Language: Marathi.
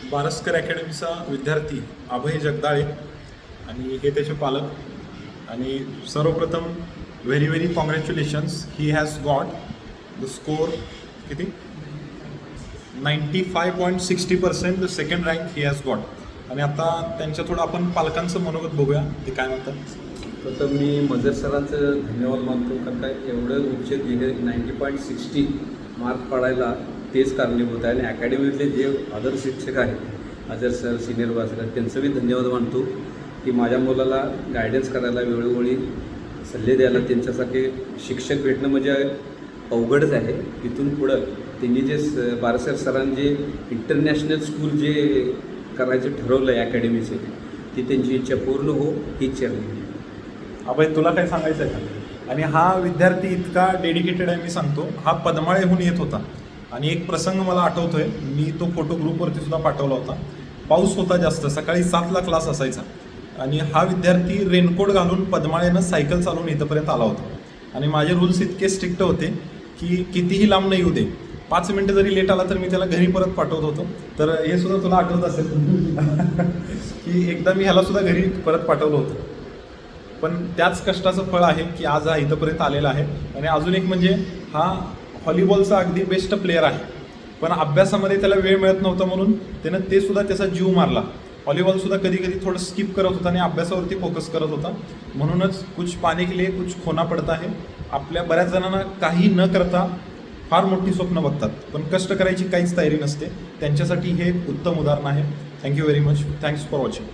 बारसकर अकॅडमीचा विद्यार्थी अभय जगदाळे आणि हे त्याचे पालक. आणि सर्वप्रथम very very congratulations, he has got the score किती 95.60%, the second rank he has got. आणि आता त्यांच्या थोडं आपण पालकांचं मनोगत बघूया ते काय म्हणतात. तर मी मजर सरांचं धन्यवाद मानतो, कारण काय एवढं उच्च 90.60 मार्क पाडायला तेच कारणीभूत आहे. आणि अकॅडमीतले जे अदर शिक्षक आहेत, अजर सर, सिनियर भास्कर, त्यांचं बी धन्यवाद मानतो की माझ्या मुलाला गायडन्स करायला, वेळोवेळी सल्ले द्यायला त्यांच्यासारखे शिक्षक भेटणं म्हणजे अवघडच आहे. इथून पुढं त्यांनी जे बारसकर सरांनी जे इंटरनॅशनल स्कूल जे करायचं ठरवलं आहे अकॅडमीचे, ती त्यांची इच्छा पूर्ण हो ही इच्छा आहे. अभय, तुला काय सांगायचं आहे का? आणि हा विद्यार्थी इतका डेडिकेटेड आहे, मी सांगतो. हा पद्माळेहून येत होता आणि एक प्रसंग मला आठवतोय, मी तो फोटो ग्रुपवरती सुद्धा पाठवला होता. पाऊस होता जास्त, सकाळी 7ला क्लास असायचा आणि हा विद्यार्थी रेनकोट घालून पद्माळेनं सायकल चालवून इथंपर्यंत आला होता. आणि माझे रूल्स इतके स्ट्रिक्ट होते की कितीही लांब नाही येऊ दे, 5 मिनटं जरी लेट आला तर मी त्याला घरी परत पाठवत होतो. तर हे सुद्धा तुला आठवत असेल की एकदा मी ह्याला सुद्धा घरी परत पाठवलं होतं. पण त्याच कष्टाचं फळ आहे की आज हा इथंपर्यंत आलेला आहे. आणि अजून एक म्हणजे हा व्हॉलीबॉलचा अगदी बेस्ट प्लेअर आहे, पण अभ्यासामध्ये त्याला वेळ मिळत नव्हता म्हणून त्यानं ते सुद्धा त्याचा जीव मारला. व्हॉलीबॉलसुद्धा कधी कधी थोडं स्किप करत होता आणि अभ्यासावरती फोकस करत होता. म्हणूनच कुछ पाने के लिए कुछ खोना पडता है. आपल्या बऱ्याच जणांना काही न करता फार मोठी स्वप्न बघतात, पण कष्ट करायची काहीच तयारी नसते. त्यांच्यासाठी हे एक उत्तम उदाहरण आहे. Thank you very much. Thanks for watching.